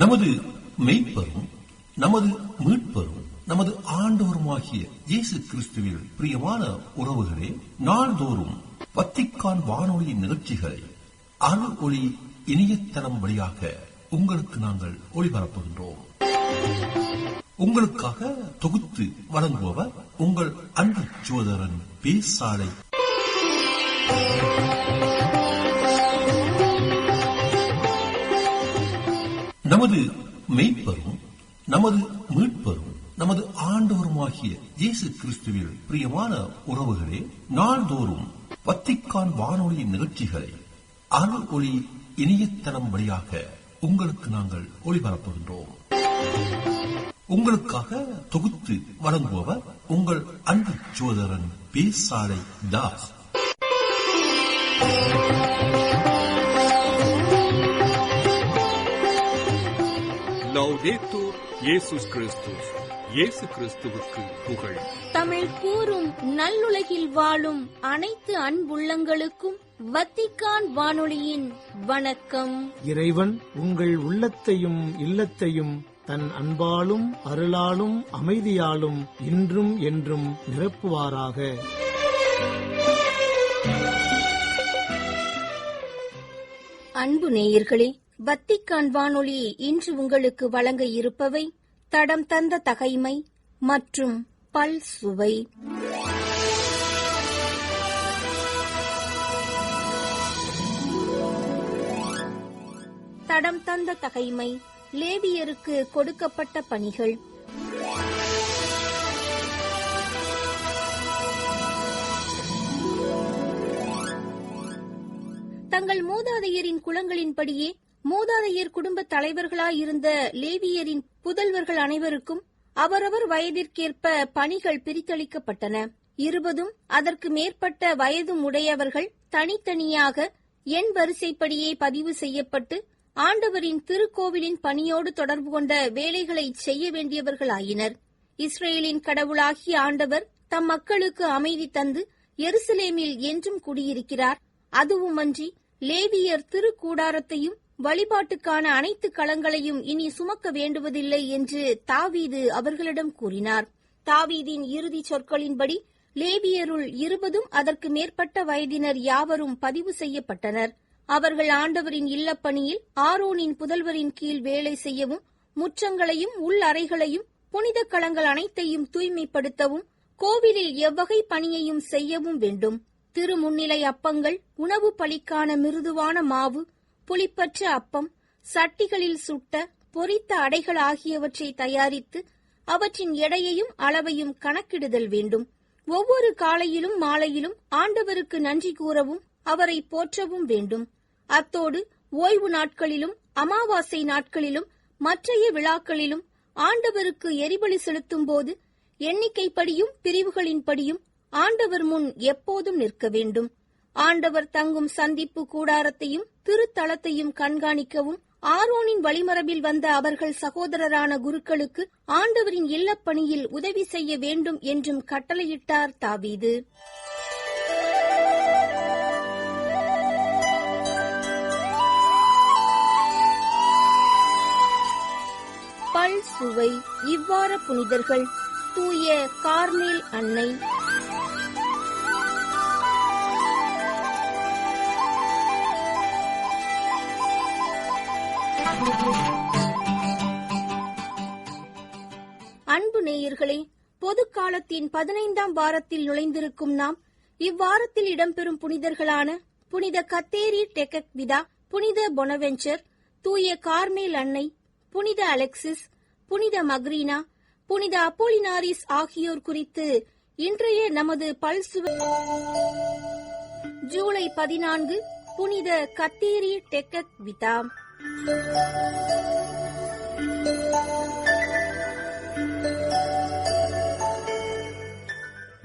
நமது மெய்ப்பரும் நமது மீட்பரும் நமது ஆண்டவருமாகிய இயேசு கிறிஸ்துவில் பிரியமான உறவுகளே, நாள்தோறும் வத்திக்கான் வானொலியின் நிகழ்ச்சிகளை அருள் ஒளி இணையதளம் வழியாக உங்களுக்கு நாங்கள் ஒளிபரப்புகின்றோம். உங்களுக்காக தொகுத்து வழங்குபவர் உங்கள் அன்பு சகோதரன் பேசாலை. நமது மெய்ப்பரும் நமது மீட்பரும் நமது ஆண்டவருமாகிய இயேசு கிறிஸ்துவில் பிரியமான உறவுகளே, நாள்தோறும் வத்திக்கான் வானொலியின் நிகழ்ச்சிகளை அருள் ஒளி இணையதளம் வழியாக உங்களுக்கு நாங்கள் ஒளிபரப்புகின்றோம். உங்களுக்காக தொகுத்து வழங்குபவர் உங்கள் அன்பு சகோதரன் பேசாலை தாஸ். லௌதேத்தூர் இயேசுஸ் கிறிஸ்துஸ். இயேசு கிறிஸ்துவுக்கு புகழ். தமிழ் கூறும் நல்லுலகில் வாழும் அனைத்து அன்புள்ளங்களுக்கும் வத்திக்கான் வானொலியின் வணக்கம். இறைவன் உங்கள் உள்ளத்தையும் இல்லத்தையும் தன் அன்பாலும் அருளாலும் அமைதியாலும் இன்றும் என்றும் நிரப்புவாராக. அன்பு நேயர்களே, வத்திக்கான் வானொலி இன்று உங்களுக்கு வழங்க இருப்பவை தடம் தந்த தகைமை மற்றும் பல் சுவை. தடம் தந்த தகைமை, லேவியருக்கு கொடுக்கப்பட்ட பணிகள். தங்கள் மூதாதையரின் குலங்களின்படியே மூதாதையர் குடும்ப தலைவர்களாயிருந்த லேவியரின் புதல்வர்கள் அனைவருக்கும் அவரவர் வயதிற்கேற்ப பணிகள் பிரித்தளிக்கப்பட்டன. 20 அதற்கு மேற்பட்ட வயதும் உடையவர்கள் தனித்தனியாக எண் வரிசைப்படியே பதிவு செய்யப்பட்டு ஆண்டவரின் திருக்கோவிலின் பணியோடு தொடர்பு கொண்ட வேலைகளை செய்ய வேண்டியவர்களாயினர். இஸ்ரேலின் கடவுளாகிய ஆண்டவர் தம் மக்களுக்கு அமைதி தந்து எருசலேமில் என்றும் குடியிருக்கிறார். அதுவுமன்றி லேவியர் திருக்கூடாரத்தையும் வழிபாட்டுக்கான அனைத்து களங்களையும் இனி சுமக்க வேண்டுவதில்லை என்று தாவீது அவர்களிடம் கூறினார். தாவீதின் இறுதி சொற்களின்படி லேவியருள் 20 அதற்கு மேற்பட்ட வயதினர் யாவரும் பதிவு செய்யப்பட்டனர். அவர்கள் ஆண்டவரின் இல்லப்பணியில் ஆரோனின் புதல்வரின் கீழ் வேலை செய்யவும், முற்றங்களையும் உள் அறைகளையும் புனித களங்கள் அனைத்தையும் தூய்மைப்படுத்தவும், கோவிலில் எவ்வகை பணியையும் செய்யவும் வேண்டும். திருமுன்னிலை அப்பங்கள், உணவு பலிக்கான மிருதுவான மாவு, புளிப்பற்ற அப்பம், சட்டிகளில் சுட்ட பொரித்த அடைகள் ஆகியவற்றை தயாரித்து அவற்றின் எடையையும் அளவையும் கணக்கிடுதல் வேண்டும். ஒவ்வொரு காலையிலும் மாலையிலும் ஆண்டவருக்கு நன்றி கூறவும் அவரை போற்றவும் வேண்டும். அத்தோடு ஓய்வு நாட்களிலும் அமாவாசை நாட்களிலும் மற்றைய விழாக்களிலும் ஆண்டவருக்கு எரிபலி செலுத்தும் போது எண்ணிக்கைப்படியும் பிரிவுகளின்படியும் ஆண்டவர் முன் எப்போதும் நிற்க வேண்டும். ஆண்டவர் தங்கும் சந்திப்பு கூடாரத்தையும் திருத்தலத்தையும் கண்காணிக்கவும் ஆரோனின் வழிமரபில் வந்த அவர்கள் சகோதரரான குருக்களுக்கு ஆண்டவரின் இல்லப்பணியில் உதவி செய்ய வேண்டும் என்றும் கட்டளையிட்டார் தாவீது. பல் சுவை. இவ்வார புனிதர்கள்: தூய கார்மேல் அன்னை, அன்பு நேயர்களே, பொது காலத்தின் 15ஆம் வாரத்தில் நுழைந்திருக்கும் நாம் இவ்வாரத்தில் இடம்பெறும் புனிதர்களான புனித கத்தேரி டெக்கக்விதா, புனித பொனவென்ச்சர், தூய கார்மேல் அன்னை, புனித அலெக்சிஸ், புனித மக்ரீனா, புனித அப்போலினாரிஸ் ஆகியோர் குறித்து இன்றைய நமது பல்சுவை. ஜூலை 14 புனித கத்தேரி டெக்கக்விதா.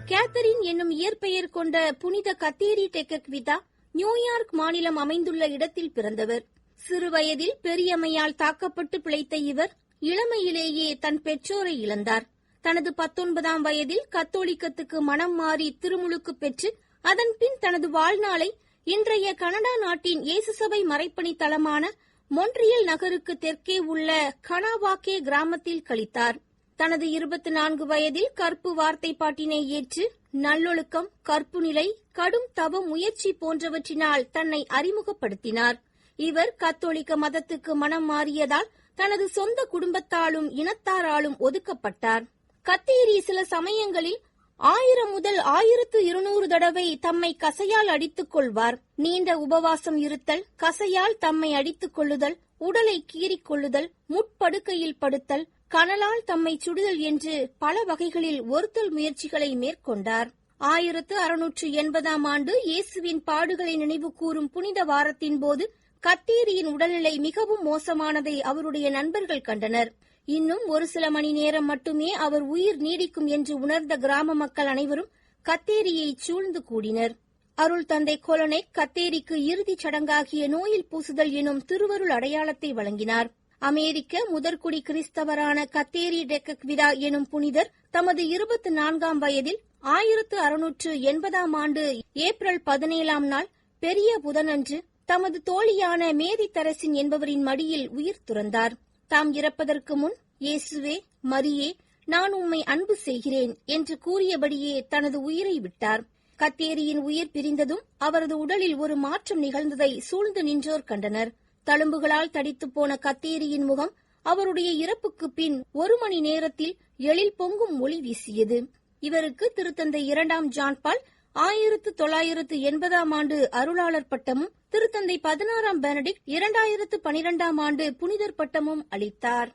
கேத்தரின் என்னும் இயற்பெயர் கொண்ட புனித கத்தேரி டெக்கக்விதா நியூயார்க் மாநிலம் அமைந்துள்ள இடத்தில் பிறந்தவர். சிறுவயதில் பெரியம்மையால் தாக்கப்பட்டு பிழைத்த இவர் இளமையிலேயே தன் பெற்றோரை இழந்தார். தனது 19ஆம் வயதில் கத்தோலிக்கத்துக்கு மனம் மாறி திருமுழுக்கு பெற்று அதன் பின் தனது வாழ்நாளை இன்றைய கனடா நாட்டின் இயேசு சபை மறைப்பணி தலமான மொன்றியல் நகருக்கு தெற்கே உள்ள கனாவாக்கே கிராமத்தில் கழித்தார். தனது 24 வயதில் கற்பு வார்த்தை பாட்டினை ஏற்று நல்லொழுக்கம், கற்பு நிலை, கடும் தவ முயற்சி போன்றவற்றினால் தன்னை அறிமுகப்படுத்தினார். இவர் கத்தோலிக்க மதத்துக்கு மனம் மாறியதால் தனது சொந்த குடும்பத்தாலும் இனத்தாராலும் ஒதுக்கப்பட்டார். கத்தேரி சில சமயங்களில் 1000 முதல் 1200 தடவை தம்மை கசையால் அடித்துக் கொள்வார். நீண்ட உபவாசம் இருத்தல், கசையால் தம்மை அடித்துக் கொள்ளுதல், உடலை கீறிக் கொள்ளுதல், முட்படுக்கையில் படுத்தல், கனலால் தம்மை சுடுதல் என்று பல வகைகளில் ஒருத்தல் முயற்சிகளை மேற்கொண்டார். 1680ஆம் ஆண்டு இயேசுவின் பாடுகளை நினைவு கூறும் புனித வாரத்தின் போது கத்தேரியின் உடல்நிலை மிகவும் மோசமானதை அவருடைய நண்பர்கள் கண்டனர். இன்னும் ஒரு சில மணி நேரம் மட்டுமே அவர் உயிர் நீடிக்கும் என்று உணர்ந்த கிராம மக்கள் அனைவரும் கத்தேரியை சூழ்ந்து கூடினர். அருள் தந்தை கொலனெக் கத்தேரிக்கு இறுதிச் சடங்காகிய நோயில் பூசுதல் எனும் திருவருள் அடையாளத்தை வழங்கினார். அமெரிக்க முதற்குடி கிறிஸ்தவரான கத்தேரி டெக்கக் விடா எனும் புனிதர் தமது 24ஆம் வயதில் 1680ஆம் ஆண்டு ஏப்ரல் 17ஆம் நாள் பெரிய புதனன்று தமது தோழியான மேரி தெரசின் என்பவரின் மடியில் உயிர் துறந்தார். தாம் இறப்பதற்கு முன், இயேசுவே, மரியே, நான் உம்மை அன்பு செய்கிறேன் என்று கூறியபடியே தனது உயிரை விட்டார். கத்தேரியின் உயிர் பிரிந்ததும் அவரது உடலில் ஒரு மாற்றம் நிகழ்ந்ததை சூழ்ந்து நின்றோர் கண்டனர். தழும்புகளால் தடித்து போன கத்தேரியின் முகம் அவருடைய இறப்புக்கு பின் 1 மணி நேரத்தில் எழில் பொங்கும் ஒளி வீசியது. இவருக்கு திருத்தந்தை 2ஆம் ஜான் பால் 1980ஆம் ஆண்டு அருளாளர் பட்டமும், திருத்தந்தை 16ஆம் பெனடிக்ட் 2012ஆம் ஆண்டு புனிதர் பட்டமும் அளித்தார்.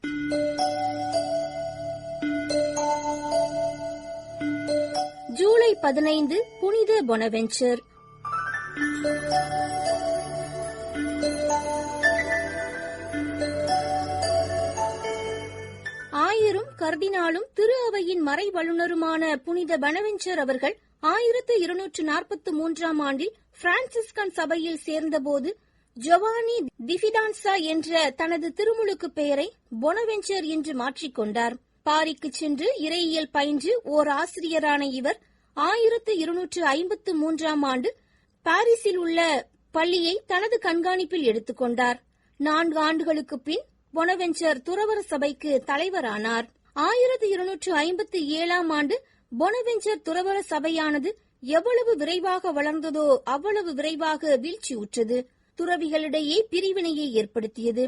ஜூலை 15 புனித பொனவென்ச்சர். ஆயரும் கர்தினாலும் திரு அவையின் மறை வல்லுநருமான புனித பொனவென்ச்சர் அவர்கள் 1243ஆம் ஆண்டில் பிரான்சிஸ்கன் சபையில் சேர்ந்தபோது ஜொவானி திஃபிடான்சா என்ற தனது திருமுழுக்கு பெயரை பொனவென்ச்சர் என்று மாற்றிக்கொண்டார். பாரிக்கு சென்று இறையியல் பயின்று ஓர் ஆசிரியரான இவர் 1253ஆம் ஆண்டு பாரிஸில் உள்ள பள்ளியை தனது கண்காணிப்பில் எடுத்துக்கொண்டார். 4 ஆண்டுகளுக்கு பின் பொனவென்ச்சர் துறவற சபைக்கு தலைவரானார். 1257ஆம் ஆண்டு பொனவென்ச்சர் துறவற சபையானது எவ்வளவு விரைவாக வளர்ந்ததோ அவ்வளவு விரைவாக வீழ்ச்சியுற்றது. துறவிகளிடையே பிரிவினையை ஏற்படுத்தியது.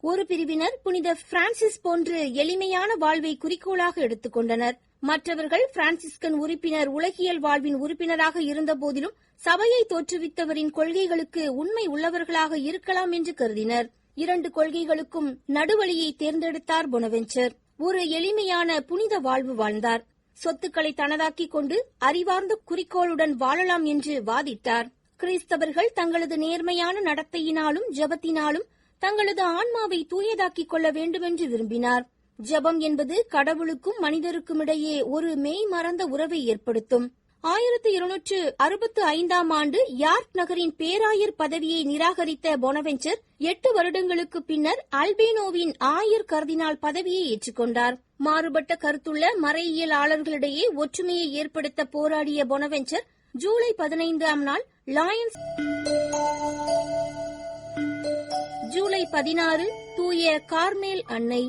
ஒரு பிரிவினர் புனித பிரான்சிஸ் போன்று எளிமையான வாழ்வை குறிக்கோளாக எடுத்துக்கொண்டனர். மற்றவர்கள் பிரான்சிஸ்கன் உறுப்பினர் உலகியல் வாழ்வின் உறுப்பினராக இருந்த போதிலும் சபையை தோற்றுவித்தவரின் கொள்கைகளுக்கு உண்மை உள்ளவர்களாக இருக்கலாம் என்று கருதினர். 2 கொள்கைகளுக்கும் நடுவழியை தேர்ந்தெடுத்தார் பொனவென்ச்சர். ஒரு எளிமையான புனித வாழ்வு வாழ்ந்தார். சொத்துக்களை தனதாக்கிக் கொண்டு அறிவார்ந்த குறிக்கோளுடன் வாழலாம் என்று வாதிட்டார். கிறிஸ்தவர்கள் தங்களது நேர்மையான நடத்தையினாலும் ஜெபத்தினாலும் தங்களது ஆன்மாவை தூயதாக்கிக் கொள்ள வேண்டுமென்று விரும்பினார். ஜெபம் என்பது கடவுளுக்கும் மனிதருக்கும் இடையே ஒரு மெய் மறந்த உறவை ஏற்படுத்தும். 1265ஆம் ஆண்டு யார்க் நகரின் பேராயர் பதவியை நிராகரித்த பொனவென்ச்சர் 8 வருடங்களுக்கு பின்னர் அல்பேனோவின் ஆயர் கர்தினால் பதவியை ஏற்றுக்கொண்டார். மாறுபட்ட கருத்துள்ள மறையியலாளர்களிடையே ஒற்றுமையை ஏற்படுத்த போராடிய பொனவென்ச்சர் ஜூலை 15ஆம் நாள் லாயன்ஸ், ஜூலை 16 தூய கார்மேல் அன்னை.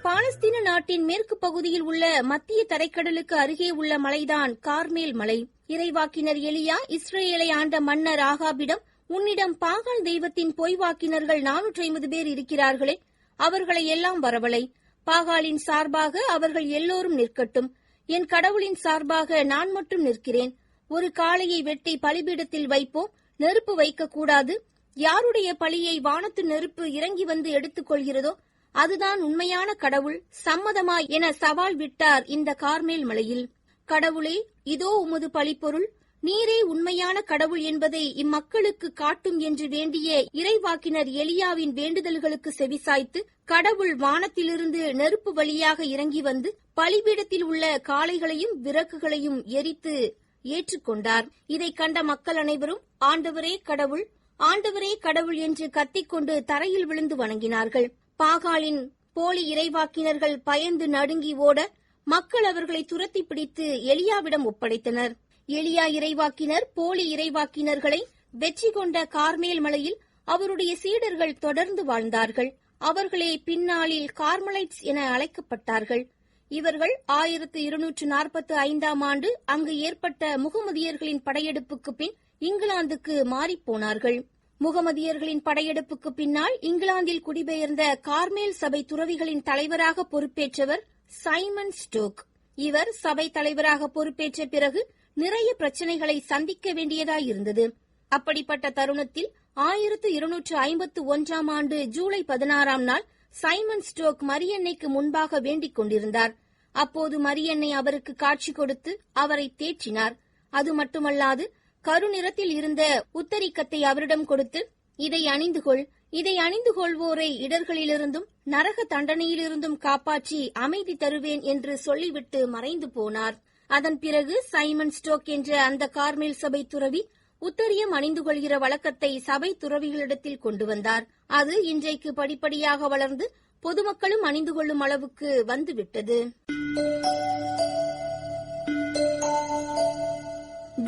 பாலஸ்தீன நாட்டின் மேற்கு பகுதியில் உள்ள மத்திய தரைக்கடலுக்கு அருகே உள்ள மலைதான் கார்மேல் மலை. இறைவாக்கினர் எலியா இஸ்ரேலை ஆண்ட மன்னர் ஆகாபிடம், உன்னிடம் பாகால் தெய்வத்தின் பொய்வாக்கினர்கள் 450 பேர் இருக்கிறார்களே, அவர்களை எல்லாம் வரவழை. பாகாலின் சார்பாக அவர்கள் எல்லோரும் நிற்கட்டும். என் கடவுளின் சார்பாக நான் மட்டும் நிற்கிறேன். ஒரு காளையை வெட்டி பலிபீடத்தில் வைப்போம். நெருப்பு வைக்கக்கூடாது. யாருடைய பலியை வானத்து நெருப்பு இறங்கி வந்து எடுத்துக் கொள்கிறதோ அதுதான் உண்மையான கடவுள், சம்மதமா என சவால் விட்டார் இந்த கார்மேல் மலையில். கடவுளே, இதோ உமது பலிப்பொருள், நீரே உண்மையான கடவுள் என்பதை இம்மக்களுக்கு காட்டும் என்று வேண்டிய இறைவாக்கினர் எலியாவின் வேண்டுதல்களுக்கு செவிசாய்த்து கடவுள் வானத்திலிருந்து நெருப்பு வழியாக இறங்கி வந்து பலிபீடத்தில் உள்ள காளைகளையும் விறகுகளையும் எரித்து ஏற்றுக்கொண்டார். இதை கண்ட மக்கள் அனைவரும் ஆண்டவரே கடவுள், ஆண்டவரே கடவுள் என்று கத்திக்கொண்டு தரையில் விழுந்து வணங்கினார்கள். பாகாலின் போலி இறைவாக்கினர்கள் பயந்து நடுங்கி ஓட மக்கள் அவர்களை துரத்தி பிடித்து எலியாவிடம் ஒப்படைத்தனர். எலியா இறைவாக்கினர் போலி இறைவாக்கினர்களை வெற்றி கொண்ட கார்மேல் மலையில் அவருடைய சீடர்கள் தொடர்ந்து வாழ்ந்தார்கள். அவர்களே பின்னாளில் கார்மலைட்ஸ் என அழைக்கப்பட்டார்கள். இவர்கள் 1245 ஆண்டு அங்கு ஏற்பட்ட முகமதியர்களின் படையெடுப்புக்கு பின் இங்கிலாந்துக்கு மாறிப்போனார்கள். முகமதியர்களின் படையெடுப்புக்கு பின்னால் இங்கிலாந்தில் குடிபெயர்ந்த கார்மேல் சபை துறவிகளின் தலைவராக பொறுப்பேற்றவர் சைமன் ஸ்டோக். இவர் சபை தலைவராக பொறுப்பேற்ற பிறகு நிறைய பிரச்சனைகளை சந்திக்க வேண்டியதாயிருந்தது. அப்படிப்பட்ட தருணத்தில் 1251 ஆண்டு ஜூலை 16 நாள் சைமன் ஸ்டோக் மரியன்னைக்கு முன்பாக வேண்டிக் கொண்டிருந்தார். அப்போது மரியன்னை அவருக்கு காட்சி கொடுத்து அவரை தேற்றினார். அது மட்டுமல்லாது கருநிறத்தில் இருந்த உத்தரிக்கத்தை அவரிடம் கொடுத்து, இதை அணிந்துகொள், இதை அணிந்து கொள்வோரை இடர்களிலிருந்தும் நரக தண்டனையிலிருந்தும் காப்பாற்றி அமைதி தருவேன் என்று சொல்லிவிட்டு மறைந்து போனார். அதன் பிறகு சைமன் ஸ்டோக் என்ற அந்த கார்மேல் சபை துறவி உத்தரியம் அணிந்து கொள்கிற வழக்கத்தை சபை துறவிகளிடத்தில் கொண்டு வந்தார். அது இன்றைக்கு படிப்படியாக வளர்ந்து பொதுமக்களும் அணிந்து கொள்ளும் அளவுக்கு வந்துவிட்டது.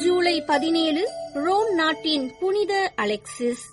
ஜூலை 17 ரோம் நாட்டின் புனித அலெக்சிஸ்.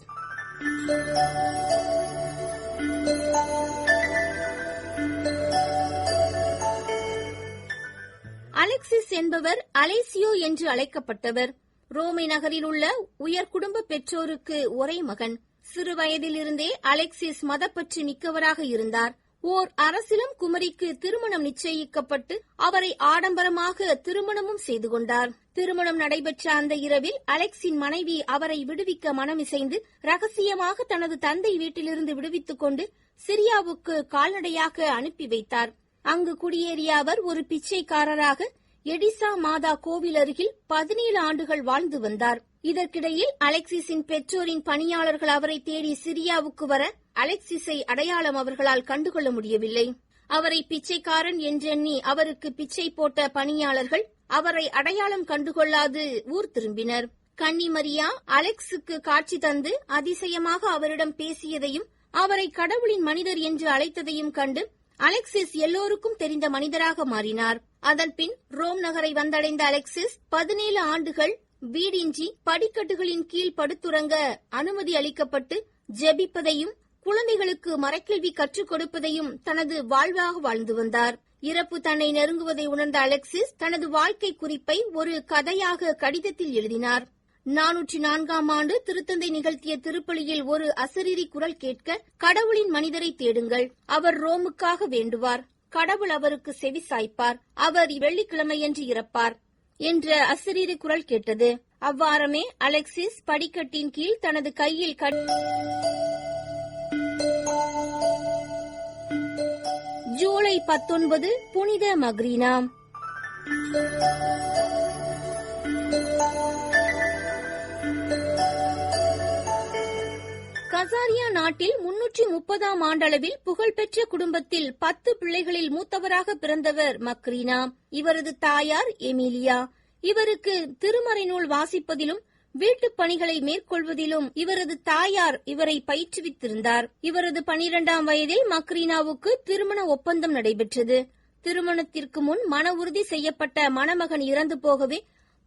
அலெக்சிஸ் என்பவர் அலேசியோ என்று அழைக்கப்பட்டவர். ரோமை நகரில் உள்ள உயர் குடும்ப பெற்றோருக்கு ஒரே மகன். சிறு வயதிலிருந்தே அலெக்சிஸ் மதப்பற்று மிக்கவராக இருந்தார். ஓர் அரசிலம் குமரிக்கு திருமணம் நிச்சயிக்கப்பட்டு அவரை ஆடம்பரமாக திருமணமும் செய்து கொண்டார். திருமணம் நடைபெற்ற அந்த இரவில் அலெக்ஸின் மனைவி அவரை விடுவிக்க மனமிசைந்து ரகசியமாக தனது தந்தை வீட்டிலிருந்து விடுவித்துக் கொண்டு சிரியாவுக்கு கால்நடையாக அனுப்பி வைத்தார். அங்கு குடியேறிய அவர் ஒரு பிச்சைக்காரராக எடிசா மாதா கோவில் அருகில் 17 ஆண்டுகள் வாழ்ந்து வந்தார். இதற்கிடையில் அலெக்சிஸின் பெற்றோரின் பணியாளர்கள் அவரை தேடி சிரியாவுக்கு வர அலெக்சிஸை அடையாளம் அவர்களால் கண்டுகொள்ள முடியவில்லை. அவரை பிச்சைக்காரன் என்றெண்ணி அவருக்கு பிச்சை போட்ட பணியாளர்கள் அவரை அடையாளம் கண்டுகொள்ளாது ஊர் திரும்பினர். கன்னிமரியா அலெக்ஸுக்கு காட்சி தந்து அதிசயமாக அவரிடம் பேசியதையும் அவரை கடவுளின் மனிதர் என்று அழைத்ததையும் கண்டு அலெக்சிஸ் எல்லோருக்கும் தெரிந்த மனிதராக மாறினார். அதன்பின் ரோம் நகரை வந்தடைந்த அலெக்சிஸ் 17 ஆண்டுகள் வீடின்றி படிக்கட்டுகளின் கீழ் படுத்துறங்க அனுமதி அளிக்கப்பட்டு ஜெபிப்பதையும் குழந்தைகளுக்கு மறைக்கல்வி கற்றுக் கொடுப்பதையும் தனது வாழ்வாக வாழ்ந்து வந்தார். இறப்பு தன்னை நெருங்குவதை உணர்ந்த அலெக்சிஸ் தனது வாழ்க்கை குறிப்பை ஒரு கதையாக கடிதத்தில் எழுதினார். 404 ஆண்டு திருத்தந்தை நிகழ்த்திய திருப்பலியில் ஒரு அசரீரி குரல் கேட்க, கடவுளின் மனிதரை தேடுங்கள், அவர் ரோமுக்காக வேண்டுவார், கடவுள் அவருக்கு செவி சாய்ப்பார், அவர் வெள்ளிக்கிழமையன்று இறப்பார் என்ற அசரீரி குரல் கேட்டது. அவ்வாறமே அலெக்சிஸ் படிக்கட்டின் கீழ் தனது கையில் ஜூலை 19 புனித மக்ரீனா. கசாரியா நாட்டில் 330 ஆண்டளவில் புகழ்பெற்ற குடும்பத்தில் 10 பிள்ளைகளில் மூத்தவராக பிறந்தவர் மக்ரீனா. இவரது தாயார் எமிலியா. இவருக்கு திருமறை நூல் வாசிப்பதிலும் வீட்டுப் பணிகளை மேற்கொள்வதிலும் இவரது தாயார் இவரை பயிற்றுவித்திருந்தார். இவரது 12ஆம் வயதில் மக்ரீனாவுக்கு திருமண ஒப்பந்தம் நடைபெற்றது. திருமணத்திற்கு முன் மன உறுதி செய்யப்பட்ட மணமகன் இறந்து போகவே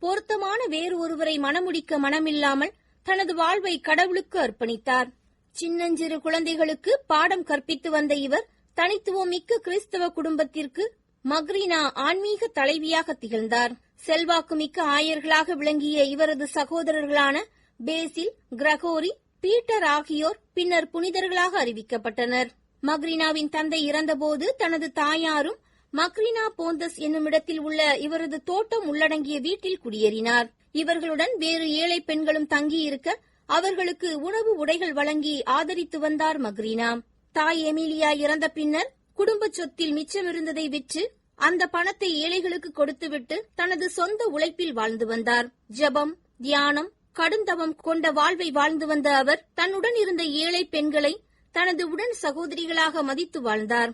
பொருத்தமான வேறு ஒருவரை மணமுடிக்க மனமில்லாமல் தனது வாழ்வை கடவுளுக்கு அர்ப்பணித்தார். சின்னஞ்சிறு குழந்தைகளுக்கு பாடம் கற்பித்து வந்த இவர் தனித்துவம் மிக்க கிறிஸ்தவ குடும்பத்திற்கு மக்ரீனா ஆன்மீக தலைவியாக திகழ்ந்தார். செல்வாக்கு மிக்க ஆயர்களாக விளங்கிய இவரது சகோதரர்களான பேசில், கிரகோரி, பீட்டர் ஆகியோர் பின்னர் புனிதர்களாக அறிவிக்கப்பட்டனர். மக்ரீனாவின் தந்தை இறந்தபோது தனது தாயாரும் மக்ரீனா போந்தஸ் என்னுமிடத்தில் உள்ள இவரது தோட்டம் உள்ளடங்கிய வீட்டில் குடியேறினார். இவர்களுடன் வேறு ஏழை பெண்களும் தங்கியிருக்க அவர்களுக்கு உணவு உடைகள் வழங்கி ஆதரித்து வந்தார் மக்ரீனா. தாய் எமிலியா இறந்த பின்னர் குடும்ப சொத்தில் மிச்சமிருந்ததை விற்று அந்த பணத்தை ஏழைகளுக்கு கொடுத்துவிட்டு தனது சொந்த உழைப்பில் வாழ்ந்து வந்தார். ஜெபம், தியானம், கடுந்தவம் கொண்ட வாழ்வை வாழ்ந்து வந்த அவர் தன்னுடன் இருந்த ஏழை பெண்களை தனது உடன் சகோதரிகளாக மதித்து வாழ்ந்தார்.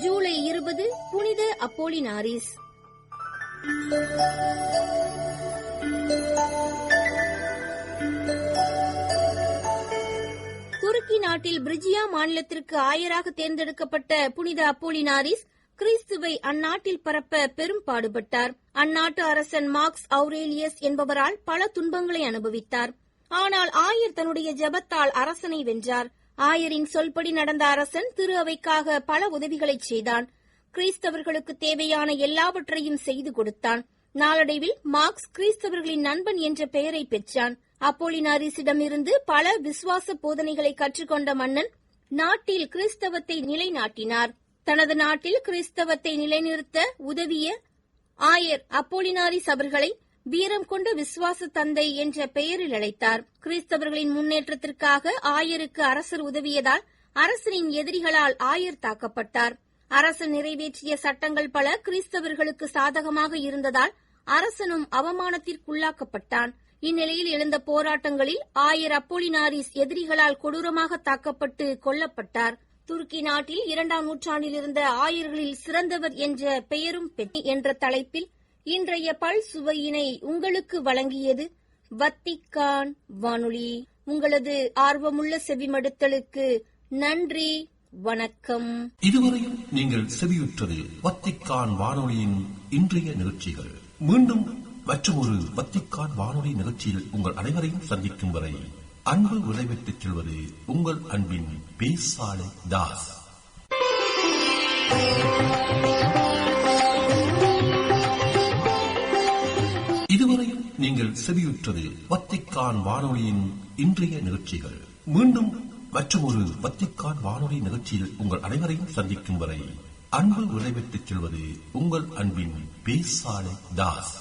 ஜூலை 20 புனித அப்போலினாரிஸ். துருக்கி நாட்டில் பிரிஜியா மாநிலத்திற்கு ஆயராக தேர்ந்தெடுக்கப்பட்ட புனித அப்போலினாரிஸ் கிறிஸ்துவை அந்நாட்டில் பரப்ப பெரும் பாடுபட்டார். அந்நாட்டு அரசன் மார்க்ஸ் அவுரேலியஸ் என்பவரால் பல துன்பங்களை அனுபவித்தார். ஆனால் ஆயர் தன்னுடைய ஜெபத்தால் அரசனை வென்றார். ஆயரின் சொல்படி நடந்த அரசன் திரு அவைக்காக பல உதவிகளை செய்தான். கிறிஸ்தவர்களுக்கு தேவையான எல்லாவற்றையும் செய்து கொடுத்தான். நாளடைவில் மார்க்ஸ் கிறிஸ்தவர்களின் நண்பன் என்ற பெயரை பெற்றான். அப்போலினாரிஸிடமிருந்து பல விசுவாச போதனைகளை கற்றுக்கொண்ட மன்னன் நாட்டில் கிறிஸ்தவத்தை நிலைநாட்டினார். தனது நாட்டில் கிறிஸ்தவத்தை நிலைநிறுத்த உதவிய ஆயர் அப்போலினாரிஸ் அவர்களை வீரம் கொண்ட விசுவாச தந்தை என்ற பெயரில் அழைத்தார். கிறிஸ்தவர்களின் முன்னேற்றத்திற்காக ஆயருக்கு அரசர் உதவியதால் அரசனின் எதிரிகளால் ஆயர் தாக்கப்பட்டார். அரசன் நிறைவேற்றிய சட்டங்கள் பல கிறிஸ்தவர்களுக்கு சாதகமாக இருந்ததால் அரசனும் அவமானத்திற்குள்ளாக்கப்பட்டான். இந்நிலையில் எழுந்த போராட்டங்களில் ஆயர் அப்போலினாரிஸ் எதிரிகளால் கொடூரமாக தாக்கப்பட்டு கொல்லப்பட்டார். துருக்கி நாட்டில் 2ஆம் நூற்றாண்டில் இருந்த ஆயர்களில் சிறந்தவர் என்ற பெயரும் பெற்ற என்ற தலைப்பில் இன்றைய பல் சுவையினை உங்களுக்கு வழங்கியது வத்திக்கான் வானொலி. உங்களது ஆர்வமுள்ள செவிமடுத்தலுக்கு நன்றி, வணக்கம். இதுவரையும் நீங்கள் செவியுற்றது வத்திக்கான் வானொலியின் இன்றைய நிகழ்ச்சிகள். மீண்டும் மற்றொரு வத்திக்கான் வானொலி நிகழ்ச்சியில் உங்கள் அனைவரையும் சந்திக்கும் வரை அன்பு விடைபெற்றுச் செல்வது உங்கள் அன்பின் பேசாலை தாஸ். இதுவரையும் நீங்கள் செவியுற்றது வத்திக்கான் வானொலியின் இன்றைய நிகழ்ச்சிகள். மீண்டும் மற்றொரு வத்திக்கான் வானொலி நிகழ்ச்சியில் உங்கள் அனைவரையும் சந்திக்கும் வரை அன்பு விடைபெற்றுச் செல்வது உங்கள் அன்பின் பேசாலை தாஸ்.